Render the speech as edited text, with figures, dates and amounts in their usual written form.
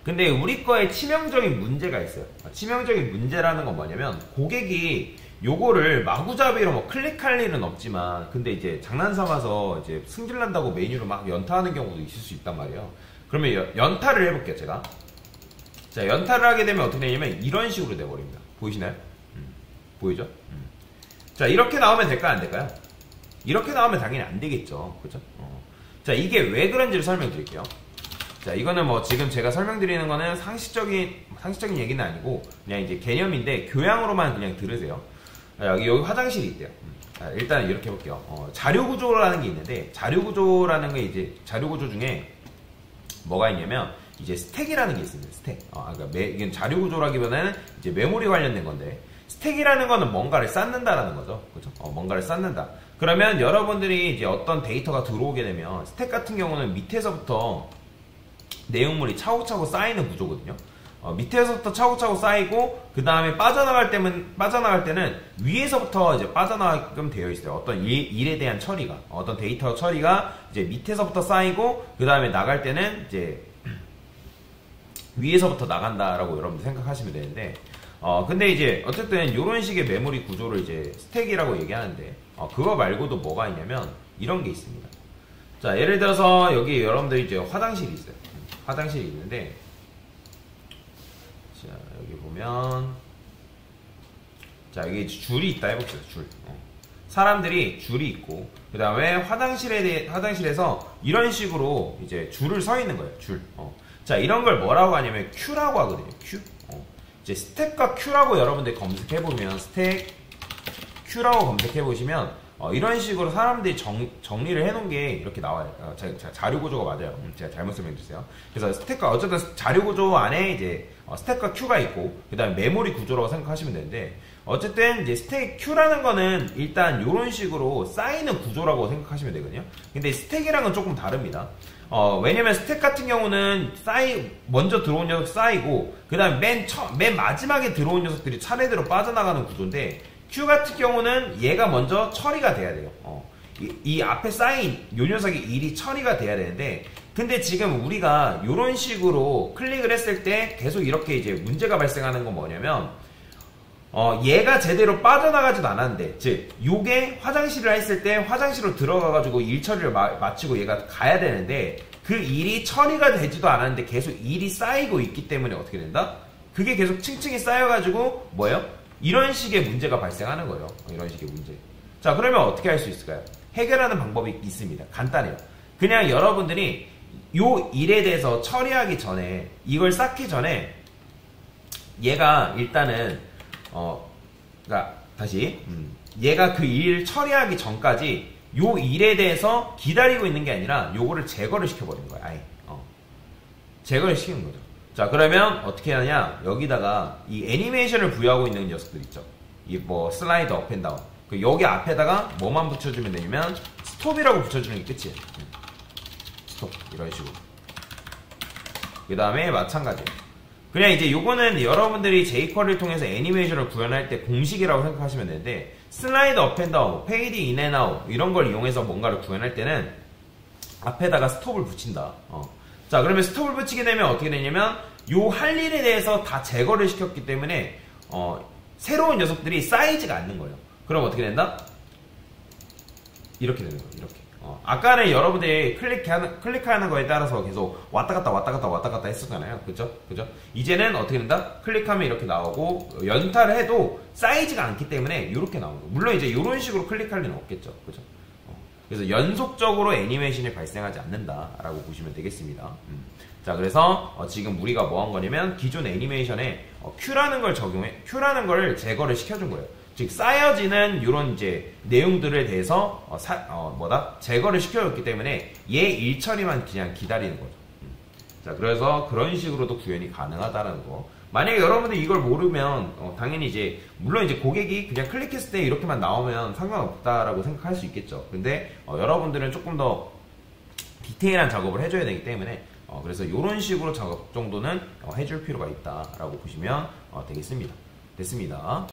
근데 우리 거에 치명적인 문제가 있어요. 치명적인 문제라는 건 뭐냐면 고객이 요거를 마구잡이로 뭐 클릭할 일은 없지만 근데 이제 장난삼아서 이제 승질난다고 메뉴를 막 연타하는 경우도 있을 수 있단 말이에요. 그러면 연타를 해볼게요, 제가. 자, 연타를 하게 되면 어떻게 되냐면 이런 식으로 돼버립니다. 보이시나요? 보이죠? 자, 이렇게 나오면 될까요, 안 될까요? 이렇게 나오면 당연히 안 되겠죠. 그죠? 자, 이게 왜 그런지를 설명드릴게요. 자, 이거는 뭐 지금 제가 설명드리는 거는 상식적인 얘기는 아니고 그냥 이제 개념인데 교양으로만 그냥 들으세요. 여기 화장실이 있대요. 일단 이렇게 해볼게요. 자료구조라는 게 있는데 자료구조라는 게 이제 자료구조 중에 뭐가 있냐면 이제 스택이라는 게 있습니다. 스택. 그러니까 이건 자료구조라기보다는 이제 메모리 관련된 건데 스택이라는 거는 뭔가를 쌓는다라는 거죠. 그죠? 뭔가를 쌓는다. 그러면 여러분들이 이제 어떤 데이터가 들어오게 되면 스택 같은 경우는 밑에서부터 내용물이 차곡차곡 쌓이는 구조거든요. 밑에서부터 차곡차곡 쌓이고 그 다음에 빠져나갈 때는 위에서부터 이제 빠져나가게끔 되어 있어요. 어떤 일에 대한 처리가, 어떤 데이터 처리가 이제 밑에서부터 쌓이고 그 다음에 나갈 때는 이제 위에서부터 나간다라고 여러분들 생각하시면 되는데, 근데 이제 어쨌든 이런 식의 메모리 구조를 이제 스택이라고 얘기하는데, 그거 말고도 뭐가 있냐면 이런 게 있습니다. 자, 예를 들어서 여기 여러분들 이제 화장실이 있어요. 화장실이 있는데, 자, 여기 보면, 자, 여기 줄이 있다 해봅시다, 줄. 사람들이 줄이 있고, 그 다음에 화장실에서 이런 식으로 이제 줄을 서 있는 거예요, 줄. 자, 이런 걸 뭐라고 하냐면 큐라고 하거든요, 큐. 이제 스택과 큐라고 여러분들 검색해보면, 스택, 큐라고 검색해보시면, 이런 식으로 사람들이 정리를 해놓은 게 이렇게 나와요. 자료구조가 맞아요. 제가 잘못 설명드렸어요. 그래서 스택과, 어쨌든 자료구조 안에 이제 스택과 큐가 있고, 그 다음에 메모리 구조라고 생각하시면 되는데, 어쨌든 이제 스택 큐라는 거는 일단 이런 식으로 쌓이는 구조라고 생각하시면 되거든요. 근데 스택이랑은 조금 다릅니다. 왜냐면 스택 같은 경우는 먼저 들어온 녀석 쌓이고, 그 다음에 맨 마지막에 들어온 녀석들이 차례대로 빠져나가는 구조인데, 큐 같은 경우는 얘가 먼저 처리가 돼야 돼요. 이 앞에 쌓인 요 녀석의 일이 처리가 돼야 되는데, 근데 지금 우리가 이런 식으로 클릭을 했을 때 계속 이렇게 이제 문제가 발생하는 건 뭐냐면, 얘가 제대로 빠져나가지도 않았는데, 즉 요게 화장실을 했을 때 화장실로 들어가가지고 일 처리를 마치고 얘가 가야 되는데 그 일이 처리가 되지도 않았는데 계속 일이 쌓이고 있기 때문에 어떻게 된다? 그게 계속 층층이 쌓여가지고 뭐예요? 이런 식의 문제가 발생하는 거예요. 이런 식의 문제. 자, 그러면 어떻게 할 수 있을까요? 해결하는 방법이 있습니다. 간단해요. 그냥 여러분들이 요 일에 대해서 처리하기 전에, 이걸 쌓기 전에 얘가 일단은 그러니까 다시 얘가 그 일 처리하기 전까지 요 일에 대해서 기다리고 있는 게 아니라 요거를 제거를 시켜버리는 거야. 아예 제거를 시키는 거죠. 자, 그러면 어떻게 하냐, 여기다가 이 애니메이션을 부여하고 있는 녀석들 있죠. 이 뭐 슬라이드 업 앤 다운, 여기 앞에다가 뭐만 붙여주면 되냐면 스톱이라고 붙여주는 게 끝이에요. 스톱, 이런 식으로. 그 다음에 마찬가지, 그냥 이제 요거는 여러분들이 jQuery를 통해서 애니메이션을 구현할 때 공식이라고 생각하시면 되는데, 슬라이드 업 앤 다운, 페이드 인 앤 아웃 이런 걸 이용해서 뭔가를 구현할 때는 앞에다가 스톱을 붙인다. 자, 그러면 스톱을 붙이게 되면 어떻게 되냐면 요 할 일에 대해서 다 제거를 시켰기 때문에 새로운 녀석들이 쌓이지가 않는 거예요. 그럼 어떻게 된다? 이렇게 되는 거예요. 이렇게. 아까는 여러분들이 클릭하는 거에 따라서 계속 왔다 갔다 했었잖아요. 그죠? 이제는 어떻게 된다? 클릭하면 이렇게 나오고, 연타를 해도 쌓이지가 않기 때문에 이렇게 나오는 거예요. 물론 이제 이런 식으로 클릭할 일은 없겠죠. 그죠? 그래서 연속적으로 애니메이션이 발생하지 않는다라고 보시면 되겠습니다. 자, 그래서 지금 우리가 뭐 한 거냐면 기존 애니메이션에 큐라는 걸 제거를 시켜준 거예요. 즉 쌓여지는 이런 이제 내용들에 대해서 제거를 시켜줬기 때문에 얘 일 처리만 그냥 기다리는 거죠. 자, 그래서 그런 식으로도 구현이 가능하다는 거. 만약에 여러분들이 이걸 모르면 당연히 이제 물론 이제 고객이 그냥 클릭했을 때 이렇게만 나오면 상관없다라고 생각할 수 있겠죠. 근데 여러분들은 조금 더 디테일한 작업을 해줘야 되기 때문에 그래서 이런 식으로 작업 정도는 해줄 필요가 있다라고 보시면 되겠습니다. 됐습니다.